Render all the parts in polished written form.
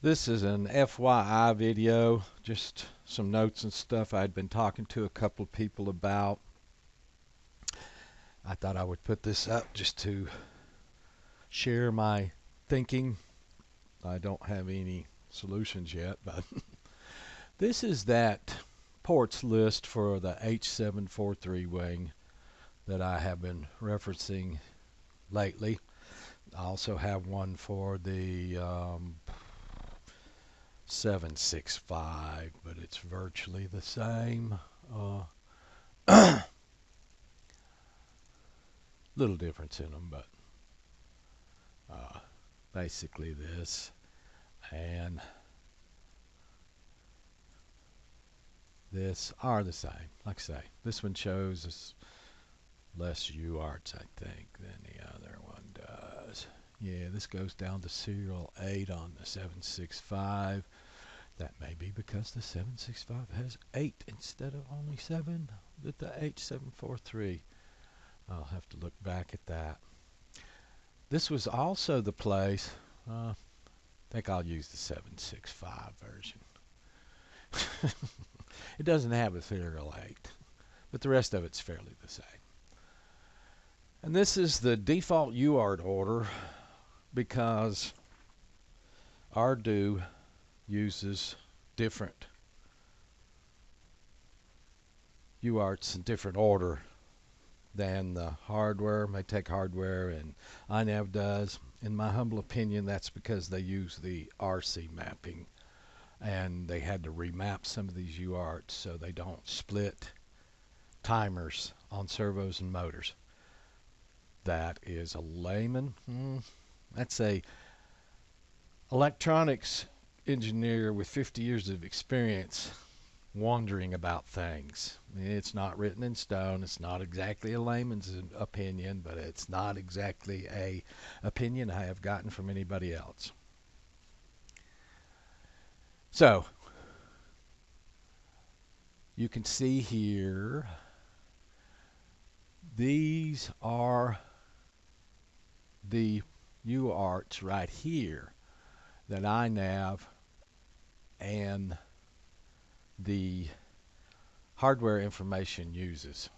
This is an FYI video, just some notes and stuff I'd been talking to a couple of people about. I thought I would put this up just to share my thinking. I don't have any solutions yet, but this is that ports list for the H743 wing that I have been referencing lately. I also have one for the 765, but it's virtually the same. Little difference in them, but basically this and this are the same. Like I say, this one shows less UARTs, I think, than the other one does. Yeah, this goes down to serial 8 on the 765. That may be because the 765 has 8 instead of only 7 with the H743. I'll have to look back at that. This was also the place, I think I'll use the 765 version. It doesn't have a serial 8, but the rest of it's fairly the same. And this is the default UART order because Ardu uses different UARTs in different order than the hardware. Maytag hardware and iNav does. In my humble opinion, that's because they use the RC mapping and they had to remap some of these UARTs so they don't split timers on servos and motors. That is a layman. That's a electronics engineer with 50 years of experience wondering about things. It's not written in stone. It's not exactly a layman's opinion, but it's not exactly a opinion I have gotten from anybody else. So you can see here, these are the UARTs right here that iNav and the hardware information uses.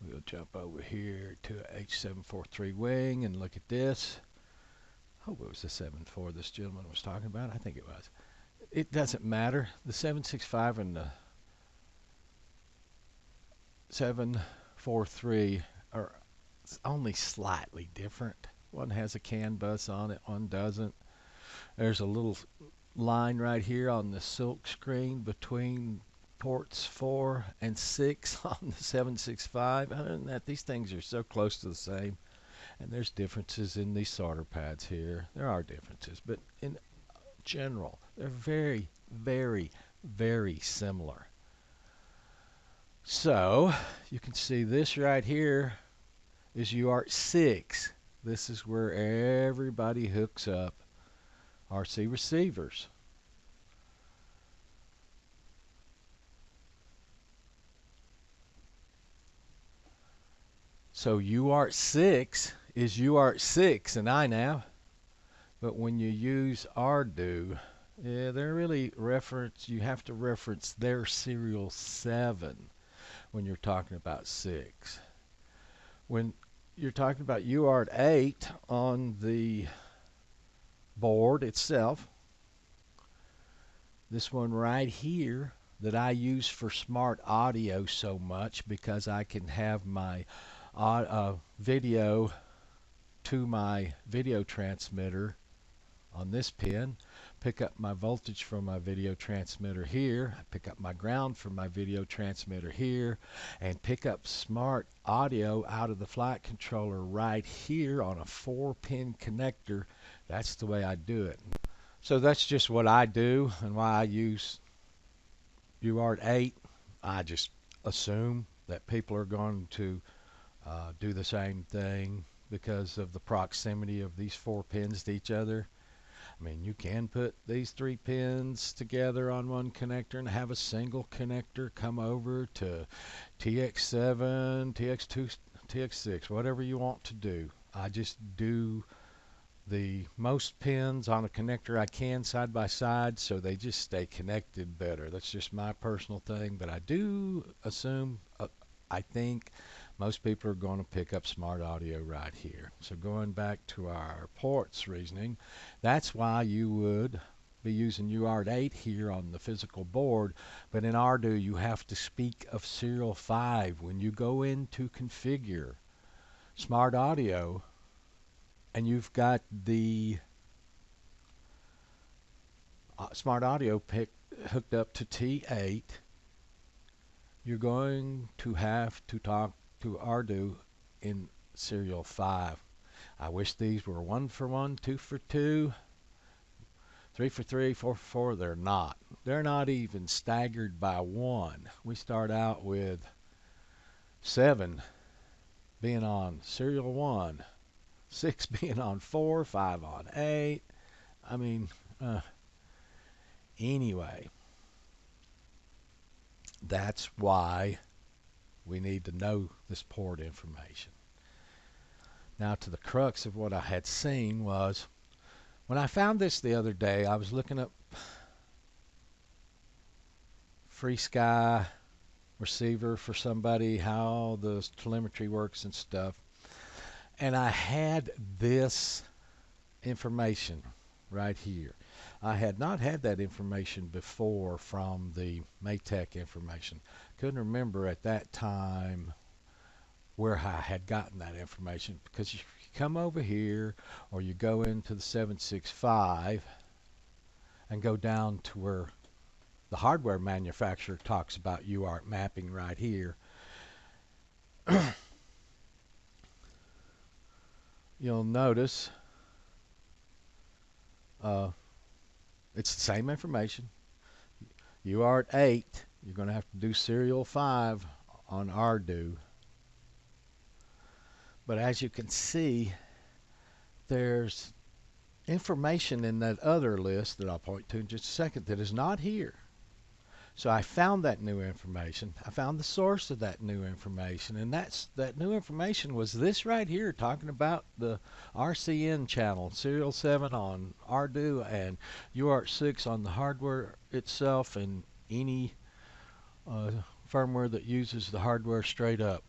We'll jump over here to H743 wing and look at this. I hope it was the 7.4 this gentleman was talking about. I think it was. It doesn't matter. The 765 and the 743 are only slightly different. One has a CAN bus on it, one doesn't. There's a little line right here on the silk screen between ports 4 and 6 on the 765. Other than that, these things are so close to the same. And there's differences in these solder pads here. There are differences, but in general, they're very, very, very similar. So you can see this right here is UART 6. This is where everybody hooks up RC receivers. So UART 6 is UART 6 in iNav, but when you use Ardu, yeah, they're really you have to reference their serial 7 when you're talking about 6. When you're talking about UART 8 on the board itself, this one right here that I use for smart audio so much because I can have my video to my video transmitter on this pin, pick up my voltage from my video transmitter here, pick up my ground from my video transmitter here, and pick up smart audio out of the flight controller right here on a 4-pin connector. That's the way I do it. So that's just what I do and why I use UART 8. I just assume that people are going to do the same thing because of the proximity of these 4 pins to each other. I mean, you can put these 3 pins together on one connector and have a single connector come over to TX7, TX2, TX6, whatever you want to do. I just do the most pins on a connector I can side by side so they just stay connected better. That's just my personal thing, but I do assume, I think most people are going to pick up smart audio right here. So going back to our ports reasoning, that's why you would be using UART 8 here on the physical board, but in Ardu you have to speak of serial 5 when you go in to configure smart audio and you've got the smart audio hooked up to T8. You're going to have to talk to Ardu in serial 5. I wish these were 1 for 1, 2 for 2, 3 for 3, 4 for 4. They're not. They're not even staggered by 1. We start out with 7 being on serial 1, 6 being on 4, 5 on 8. I mean, anyway, that's why we need to know this port information. Now to the crux of what I had seen was, when I found this the other day, I was looking up FrSky receiver for somebody, how the telemetry works and stuff, and I had this information right here. I had not had that information before from the Maytech information. Couldn't remember at that time where I had gotten that information, because you come over here or you go into the 765 and go down to where the hardware manufacturer talks about UART mapping right here. You'll notice it's the same information. UART 8, you're going to have to do serial 5 on Ardu. But as you can see, there's information in that other list that I'll point to in just a second that is not here. So I found that new information. I found the source of that new information, and that new information was this right here, talking about the RCN channel, serial 7 on Ardu and UART 6 on the hardware itself, and any firmware that uses the hardware straight up.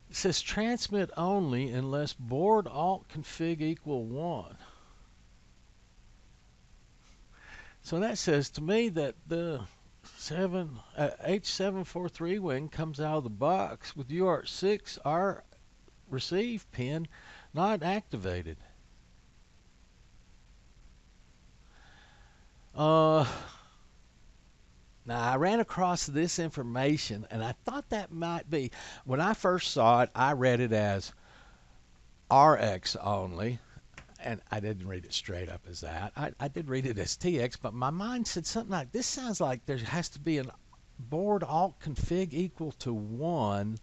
It says transmit only unless board alt config equal 1. So that says to me that the H743 wing comes out of the box with UART 6 R receive pin not activated. Now I ran across this information and I thought that might be, when I first saw it, I read it as RX only, and I didn't read it straight up as that. I did read it as TX, but my mind said something like, this sounds like there has to be an board alt config equal to 1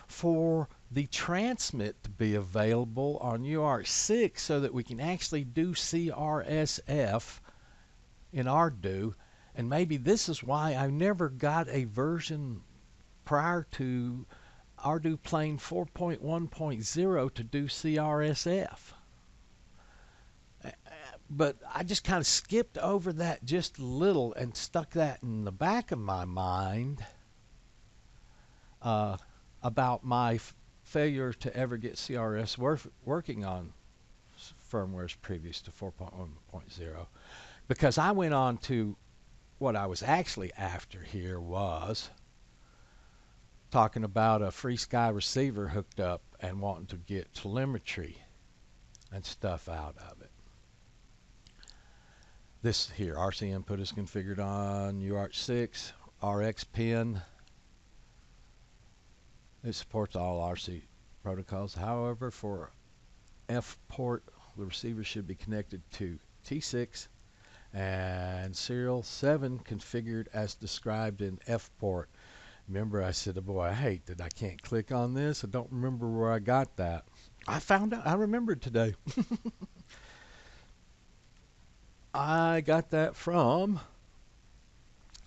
for the transmit to be available on UART 6 so that we can actually do CRSF in Ardu. And maybe this is why I never got a version prior to Ardu Plane 4.1.0 to do CRSF. But I just kind of skipped over that just a little and stuck that in the back of my mind about my failure to ever get CRS working on firmwares previous to 4.1.0. Because I went on to what I was actually after here was talking about a FrSky receiver hooked up and wanting to get telemetry and stuff out of it. This here, RC input is configured on UART 6, RX pin. It supports all RC protocols. However, for F port, the receiver should be connected to T6 and serial 7 configured as described in F port. Remember, I said, oh boy, I hate that I can't click on this. I don't remember where I got that. I found out, I remembered today. I got that from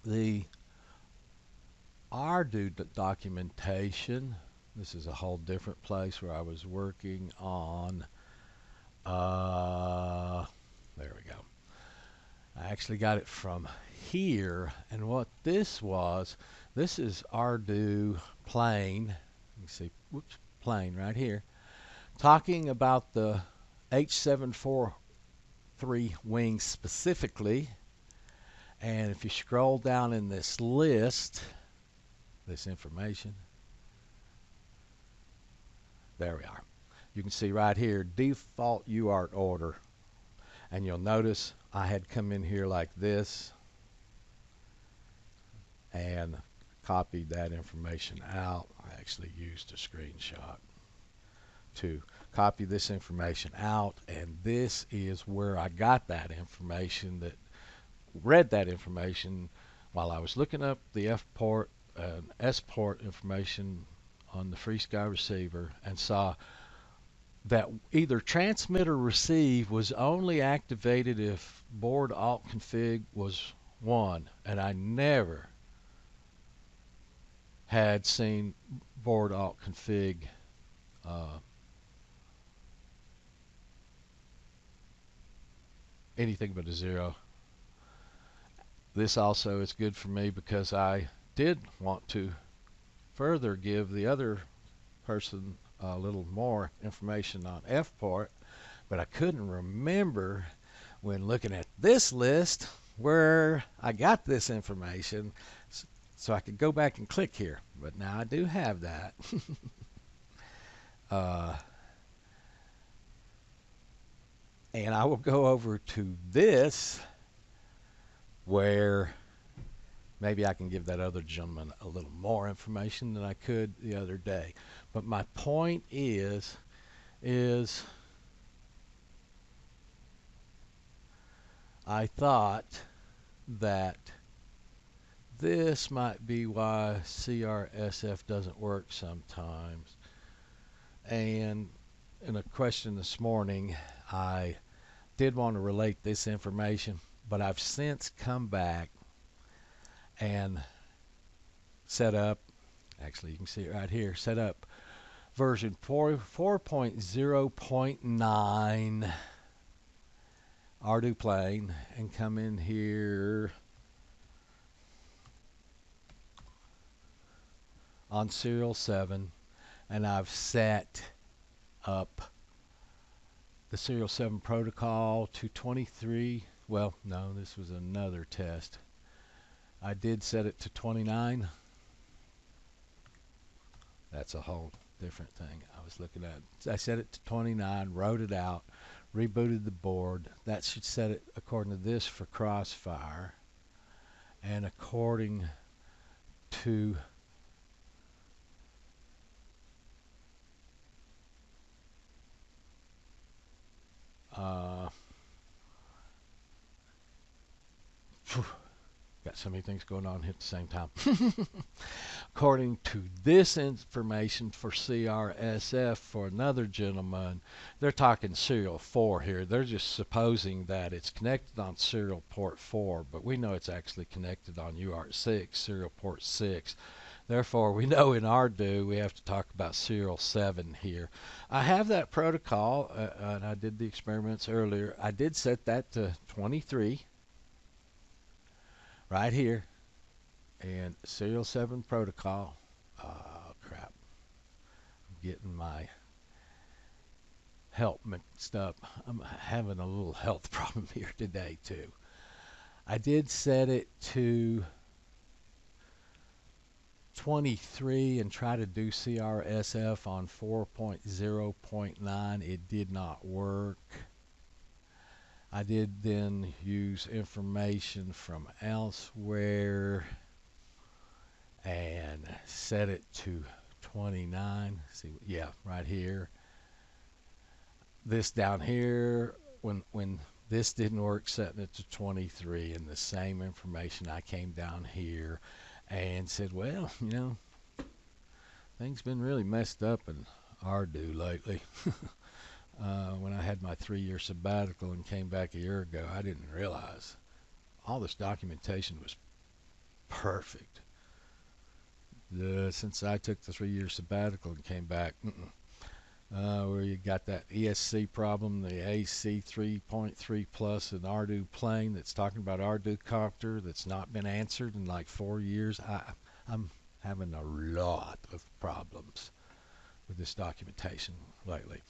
the Ardu documentation This is a whole different place where I was working on, there we go. I actually got it from here, and what this was, this is Ardu plane. You see, whoops, plane right here, talking about the H743 wings specifically. And if you scroll down in this list, this information, there we are. You can see right here, default UART order. And you'll notice I had come in here like this and copied that information out. I actually used a screenshot to copy this information out, and this is where I got that information, that read that information while I was looking up the F port and S port information on the FreeSky receiver, and saw that either transmit or receive was only activated if board alt config was 1, and I never had seen board alt config anything but a 0. This also is good for me because I did want to further give the other person a little more information on F port, but I couldn't remember when looking at this list where I got this information, so I could go back and click here. But now I do have that. And I will go over to this, where maybe I can give that other gentleman a little more information than I could the other day. But my point is I thought that this might be why CRSF doesn't work sometimes. And in a question this morning, I did want to relate this information, but I've since come back and set up, actually you can see it right here, set up version 4.0.9 Ardu plane, and come in here on serial 7, and I've set up the serial 7 protocol to 23. Well, no, this was another test. I did set it to 29. That's a whole different thing I was looking at. I set it to 29, wrote it out, rebooted the board. That should set it according to this for Crossfire, and according to got so many things going on here at the same time. According to this information for CRSF for another gentleman, they're talking serial 4 here. They're just supposing that it's connected on serial port 4, but we know it's actually connected on UART 6, serial port 6. Therefore, we know in Ardu we have to talk about serial 7 here. I have that protocol, and I did the experiments earlier. I did set that to 23 right here, and serial 7 protocol. Oh crap, I'm getting my help mixed up. I'm having a little health problem here today too. I did set it to 23 and try to do CRSF on 4.0.9. It did not work. I did then use information from elsewhere and set it to 29. See, yeah, right here. This down here, when this didn't work, setting it to 23, and the same information, I came down here and said, well, you know, things been really messed up in Ardu lately. When I had my 3-year sabbatical and came back a year ago, I didn't realize all this documentation was perfect. since I took the 3-year sabbatical and came back. Where you got that ESC problem, the AC 3.3 plus an Ardu plane that's talking about Ardu copter that's not been answered in like 4 years. I'm having a lot of problems with this documentation lately.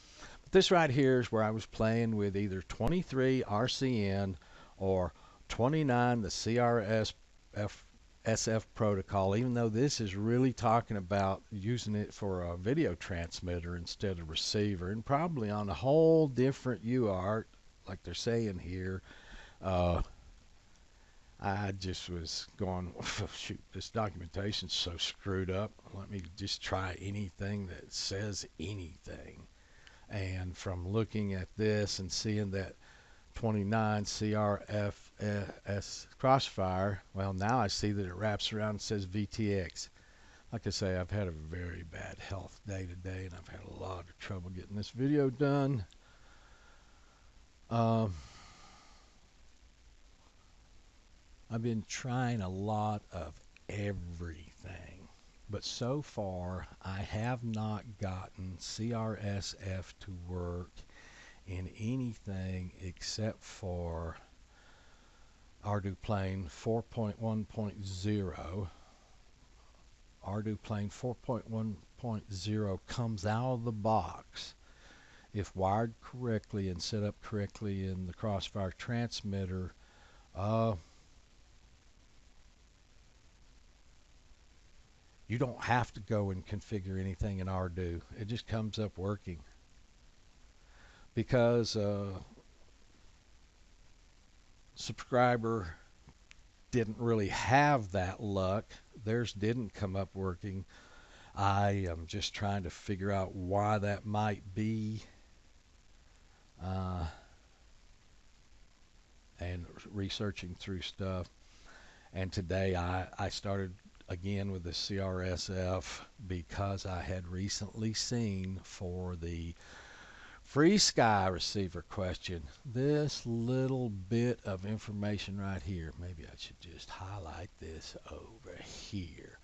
But this right here is where I was playing with either 23 RCN or 29 the SF protocol, even though this is really talking about using it for a video transmitter instead of receiver, and probably on a whole different UART, like they're saying here. I just was going, shoot, this documentation's so screwed up. Let me just try anything that says anything. And from looking at this and seeing that 29 CRFS Crossfire, well, now I see that it wraps around and says VTX. Like I say, I've had a very bad health day today, and I've had a lot of trouble getting this video done. I've been trying a lot of everything, but so far I have not gotten CRSF to work in anything except for ArduPlane 4.1.0. ArduPlane 4.1.0 comes out of the box, if wired correctly and set up correctly in the Crossfire transmitter. You don't have to go and configure anything in Ardu. It just comes up working. Because subscriber didn't really have that luck, theirs didn't come up working. I am just trying to figure out why that might be, and researching through stuff. And today I started again with the CRSF because I had recently seen for the FrSky receiver question this little bit of information right here. Maybe I should just highlight this over here.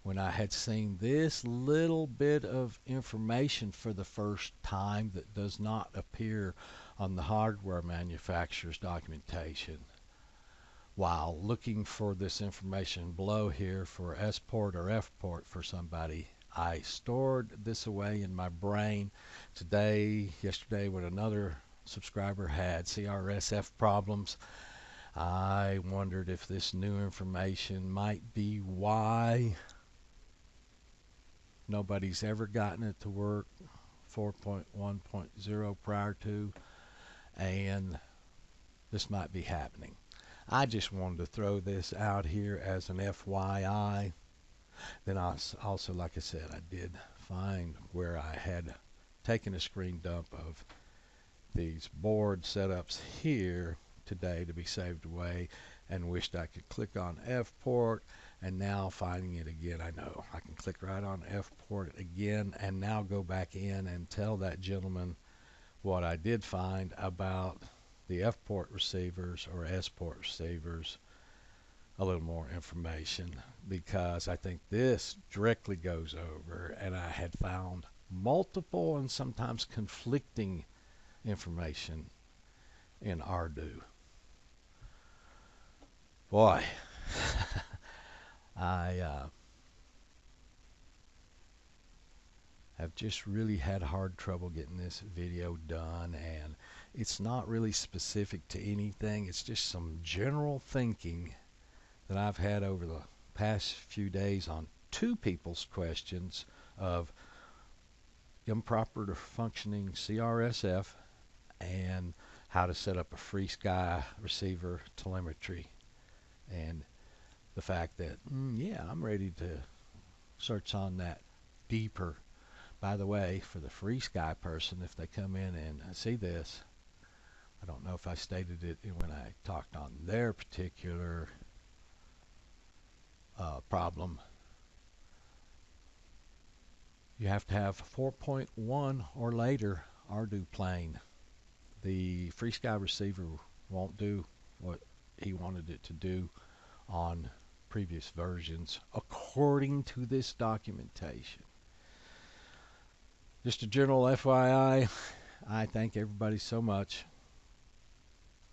When I had seen this little bit of information for the first time that does not appear on the hardware manufacturer's documentation, while looking for this information below here for S port or F port for somebody, I stored this away in my brain. Yesterday, when another subscriber had CRSF problems, I wondered if this new information might be why nobody's ever gotten it to work 4.1.0 prior to, and this might be happening. I just wanted to throw this out here as an FYI. Then also, like I said, I did find where I had taken a screen dump of these board setups here today to be saved away, and wished I could click on F port, and now finding it again, I know I can click right on F port again and now go back in and tell that gentleman what I did find about the F port receivers or S port receivers, a little more information, because I think this directly goes over, and I had found multiple and sometimes conflicting information in Ardu. Boy, I have just really had hard trouble getting this video done, and it's not really specific to anything. It's just some general thinking that I've had over the past few days on two people's questions of improper functioning CRSF and how to set up a FrSky receiver telemetry, and the fact that yeah, I'm ready to search on that deeper. By the way, for the FrSky person, if they come in and see this, I don't know if I stated it when I talked on their particular problem. You have to have 4.1 or later ArduPlane. The FrSky receiver won't do what he wanted it to do on previous versions according to this documentation. Just a general FYI, I thank everybody so much